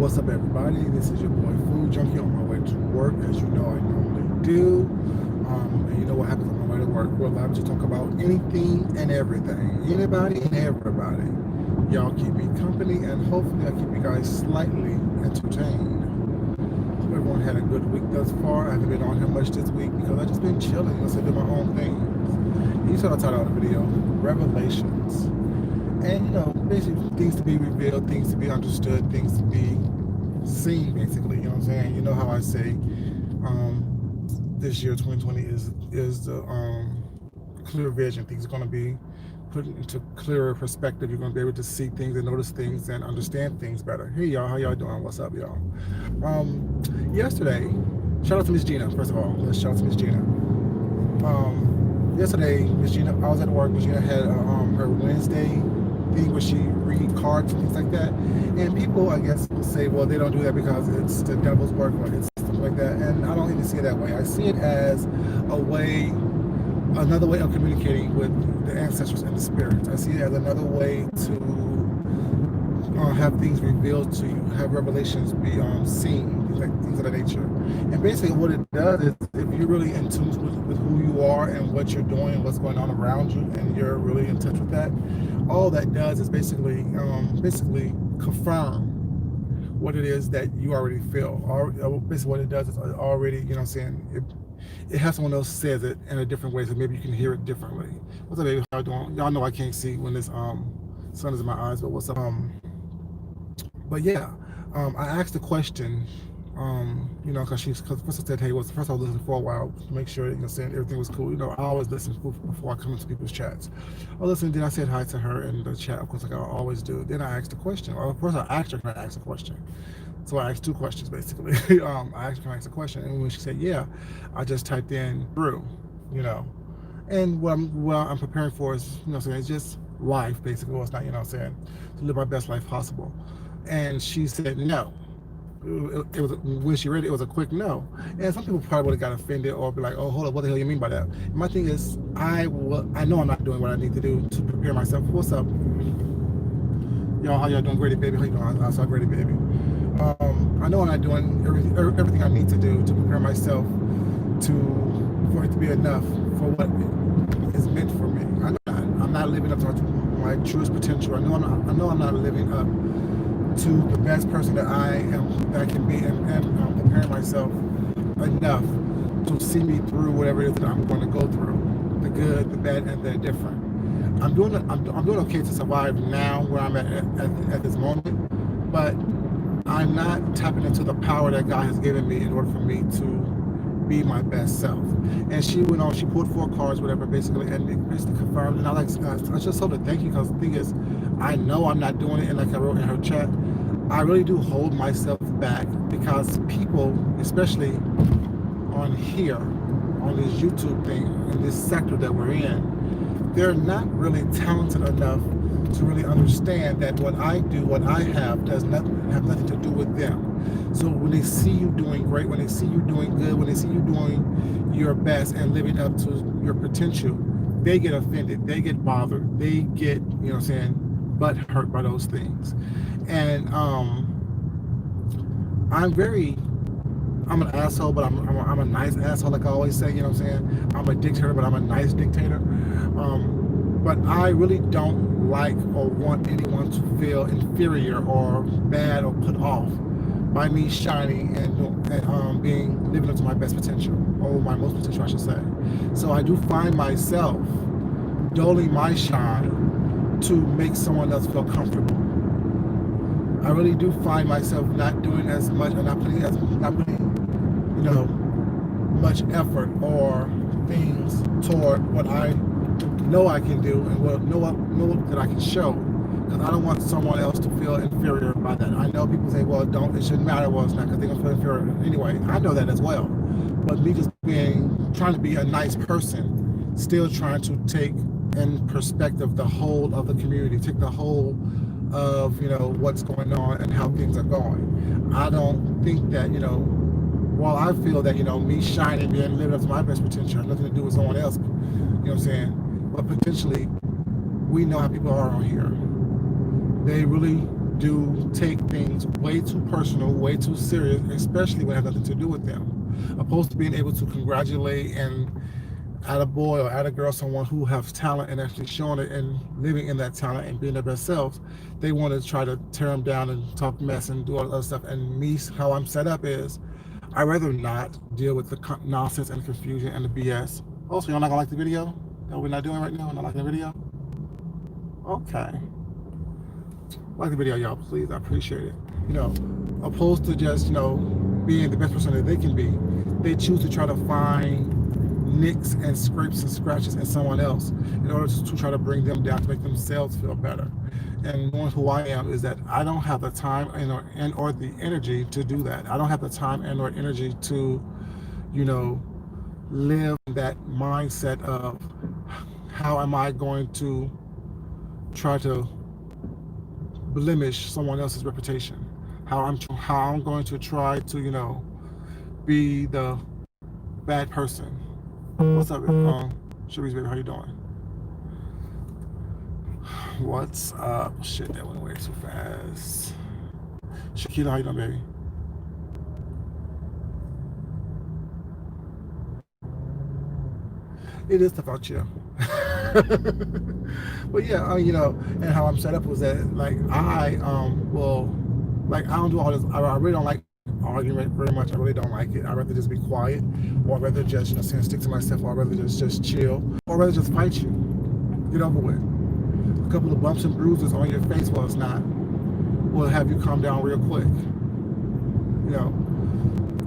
What's up, everybody? This is your boy Food Junkie on my way to work, as you know I normally do. And you know what happens on my way to work? We're allowed to talk about anything and everything, anybody and everybody. Y'all keep me company, and hopefully I keep you guys slightly entertained. Hope everyone had a good week thus far. I haven't been on here much this week because I've just been chilling, doing my own things. You saw the title of the video, Revelations. And basically things to be revealed, things to be understood, things to be seen, basically. You know what I'm saying? You know how I say this year 2020 is the clear vision. Things are going to be put into clearer perspective. You're going to be able to see things and notice things and understand things better. Hey y'all, how y'all doing? What's up, y'all? Yesterday, shout out to Miss Gina. First of all, let's shout out to Miss Gina. Yesterday, Miss Gina, I was at work. Miss Gina had her Wednesday thing where she read cards and things like that. And people, I guess, will say, well, they don't do that because it's the devil's work or it's stuff like that. And I don't even see it that way. I see it as another way of communicating with the ancestors and the spirits. I see it as another way to have things revealed to you, have revelations be seen, things of that nature. And basically what it does is, if you're really in tune with who you are and what you're doing, what's going on around you, and you're really in touch with that, all that does is basically confirm what it is that you already feel. Basically what it does is already, you know what I'm saying, it has someone else says it in a different way, so maybe you can hear it differently. What's up, baby? How you doing? Y'all know I can't see when this sun is in my eyes, but what's up? But yeah, I asked the question, because first I said, hey, first I was listening for a while to make sure, saying everything was cool. I always listen before I come into people's chats. I listened, then I said hi to her in the chat, of course, like I always do. Then I asked the question. Well, first I asked her, can I ask a question? So I asked two questions, basically. I asked her, can I ask a question? And when she said, yeah, I just typed in through, And what I'm preparing for is, it's just life, basically. Well, it's not, to live my best life possible. And she said no. It was, when she read it, it was a quick no. And some people probably would have got offended or be like, oh, hold up, what the hell you mean by that? And my thing is, I know I'm not doing what I need to do to prepare myself. What's up? Y'all, how y'all doing? Grady baby, how you doing? I saw Grady baby. I know I'm not doing everything I need to do to prepare myself for it to be enough for what is meant for me. I'm not living up to my truest potential. I know I'm not living up to the best person that I can be, and I'm preparing myself enough to see me through whatever it is that I'm going to go through, the good, the bad, and the indifferent. I'm doing okay to survive now where I'm at this moment, but I'm not tapping into the power that God has given me in order for me to be my best self. And she went on, she pulled 4 cards, whatever, basically, and it basically confirmed. And I just told her thank you, because the thing is, I know I'm not doing it, and like I wrote in her chat, I really do hold myself back, because people, especially on here, on this YouTube thing, in this sector that we're in, they're not really talented enough to really understand that what I do, what I have, have nothing to do with them. So when they see you doing great, when they see you doing good, when they see you doing your best and living up to your potential, they get offended, they get bothered, they get, butt hurt by those things. And I'm an asshole, but I'm a nice asshole, like I always say, I'm a dictator, but I'm a nice dictator. But I really don't like or want anyone to feel inferior or bad or put off by me shining and living up to my best potential, or my most potential, I should say. So I do find myself dulling my shine to make someone else feel comfortable. I really do find myself not doing as much, and not putting much effort or things toward what I know I can do and know that I can show, because I don't want someone else to feel inferior by that. I know people say, well, it shouldn't matter, well, it's not, because they're gonna feel inferior anyway. I know that as well. But me just trying to be a nice person, still trying to take in perspective the whole of the community, take the whole of what's going on and how things are going. I don't think that while I feel that me shining, being living up to my best potential, has nothing to do with someone else, but potentially we know how people are on here. They really do take things way too personal, way too serious, especially when it has nothing to do with them. Opposed to being able to congratulate and at a boy or at a girl, someone who has talent and actually showing it and living in that talent and being their best selves, they want to try to tear them down and talk mess and do all that other stuff. And me, how I'm set up is, I'd rather not deal with the nonsense and confusion and the BS. Also, you're not gonna like the video that we're not doing right now? We're not liking the video? Okay. Like the video, y'all, please. I appreciate it. You know, opposed to just, being the best person that they can be, they choose to try to find nicks and scrapes and scratches in someone else in order to try to bring them down to make themselves feel better. And knowing who I am is that I don't have the time and or the energy to do that. I don't have the time and or energy to, live that mindset of how am I going to try to blemish someone else's reputation. How I'm going to try to, be the bad person. What's up, Sharice, baby? How you doing? What's up? Shit, that went way too fast. Shakila, how you doing, baby? It is tough out here. But yeah, and how I'm set up was that, like, I don't do all this. I really don't like arguing very much. I really don't like it. I'd rather just be quiet, or I'd rather just, stick to myself, or I'd rather just chill, or I'd rather just fight you. Get over with. A couple of bumps and bruises on your face, well, it's not, will have you calm down real quick.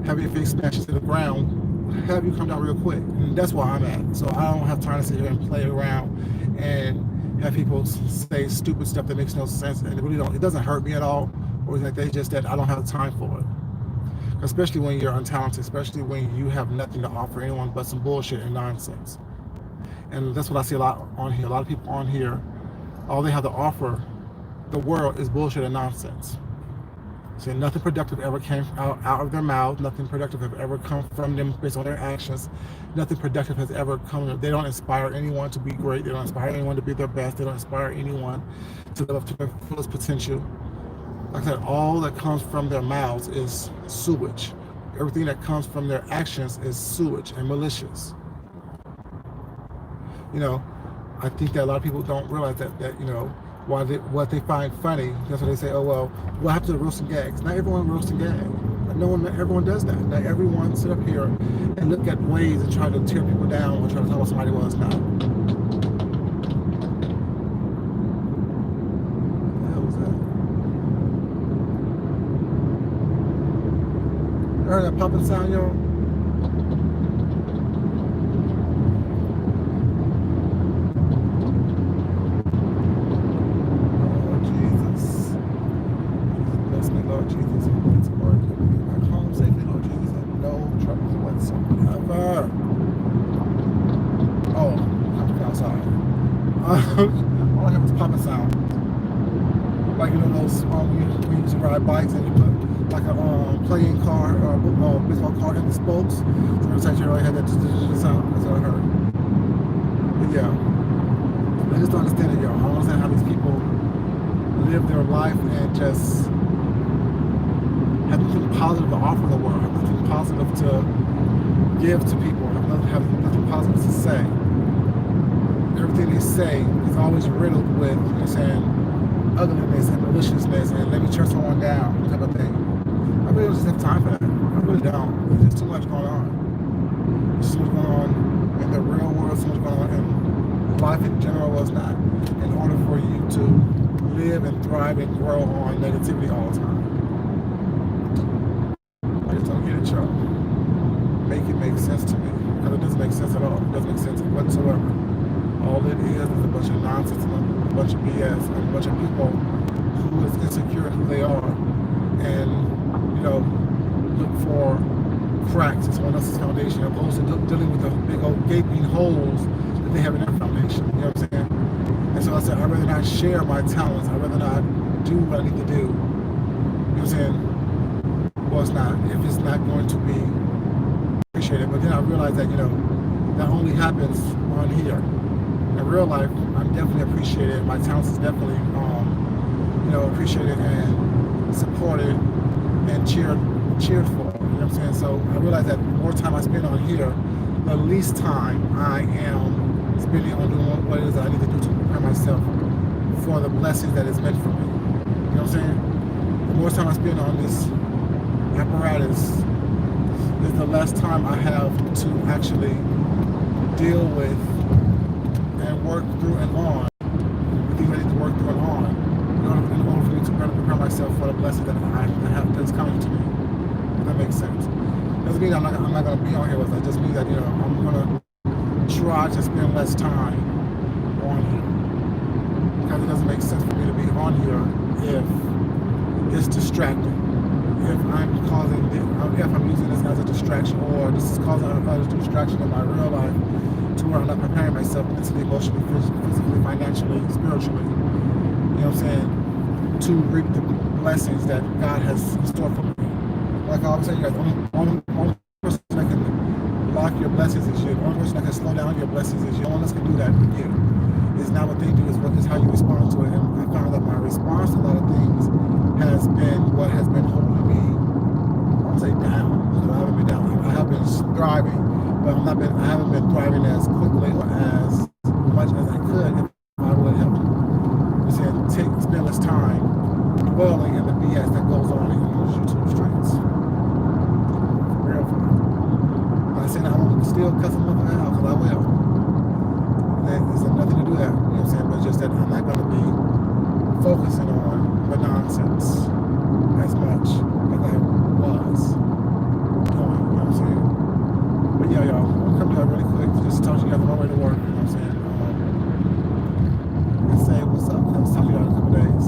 Have your face smashed to the ground, have you come down real quick. And that's where I'm at. So I don't have time to sit here and play around and have people say stupid stuff that makes no sense, and it doesn't hurt me at all, or it's like they just that I don't have time for it. Especially when you're untalented, especially when you have nothing to offer anyone but some bullshit and nonsense. And that's what I see a lot on here. A lot of people on here, all they have to offer the world is bullshit and nonsense. So nothing productive ever came out of their mouth. Nothing productive has ever come from them based on their actions. Nothing productive has ever come. They don't inspire anyone to be great. They don't inspire anyone to be their best. They don't inspire anyone to live up to their fullest potential. Like I said, all that comes from their mouths is sewage. Everything that comes from their actions is sewage and malicious. I think that a lot of people don't realize that what they find funny, that's what they say, oh, well, what happened to the roast and gags? Not everyone roast and gag. Everyone does that. Not everyone sit up here and look at ways and try to tear people down or try to tell what somebody was not. What the hell was that? You heard that popping sound, y'all? All I have is popping sound. Like, those when you used to ride bikes and you put like a playing car or a baseball card in the spokes. So every time you really had that sound. That's what I heard. But yeah, I just don't understand it, y'all. I don't understand how these people live their life and just have nothing positive to offer the world, have nothing positive to give to people, have nothing positive to say. Everything they say is always riddled with, ugliness and maliciousness and let me tear someone down type of thing. I really don't just have time for that. I really don't. There's too much going on. There's so much going on in the real world, so much going on in life in general. Was not in order for you to live and thrive and grow on negativity all the time. I just don't get it, y'all. Make it make sense to me, because it doesn't make sense at all. It doesn't make sense whatsoever. All it is a bunch of nonsense and a bunch of BS and a bunch of people who is insecure in who they are and, look for cracks in someone else's foundation, opposed to dealing with the big old gaping holes that they have in their foundation. You know what I'm saying? And so I said, I'd rather not share my talents. I'd rather not do what I need to do. You know what I'm saying? Well, it's not. If it's not going to be appreciated. But then I realized that, that only happens on here. In real life, I'm definitely appreciated. My talents is definitely, appreciated and supported and cheered for. You know what I'm saying? So I realize that the more time I spend on here, the least time I am spending on doing what it is that I need to do to prepare myself for the blessings that is meant for me. You know what I'm saying? The more time I spend on this apparatus is the less time I have to actually deal with and work through and on, be ready to work through and on, in order for me to prepare myself for the blessing that I have that's coming to me. If that makes sense. Doesn't mean I'm not going to be on here with it. It just means that I'm going to try to spend less time on here, because it doesn't make sense for me to be on here if it's distracting. If I'm using this as a distraction, or this is causing a distraction in my real life, to where I'm not preparing myself mentally, emotionally, physically, financially, spiritually, you know what I'm saying, to reap the blessings that God has in store for me. Like I always say, you guys, only person that can block your blessings is you. The only person that can slow down your blessings is you. No one else can do that but you. It's not what they do, it's how you respond to it. And I found that my response to a lot of things has been what has been holding me, I won't say down, because I haven't been down. I have been thriving, but I haven't been thriving as quickly or as much as I could if I would have spend less time dwelling in the BS that goes on in those YouTube streets. For real. I'm not saying I won't still cuss them up out, because I will. There's nothing to do that, you know what I'm saying? But it's just that I'm not going to be focusing on the nonsense as much as I was doing, you know what I'm saying? But yeah, y'all, I'm coming out really quick just to talk to you guys on my way to work, you know what I'm saying? And say what's up. I was talking to you guys in a couple days.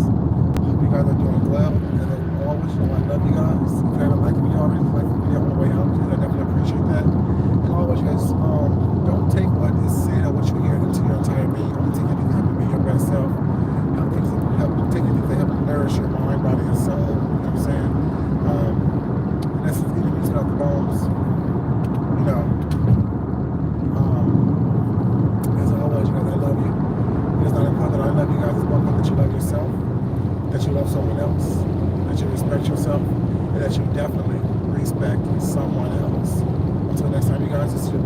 Hope you guys are doing well. And as always, I love you guys. If you haven't liked me already, like the video on the way out, I definitely appreciate that. And always, you guys, don't take what is said or what you hear into your entire being. Only take anything that help you be your best self. Take anything that help nourish your mind, body, and soul. You know what I'm saying? And this is eating me out the bones. As always, you guys, I love you. It's not important that I love you guys. It's more important that you love yourself, that you love someone else, that you respect yourself, and that you definitely respect someone else. Until next time, you guys, this is your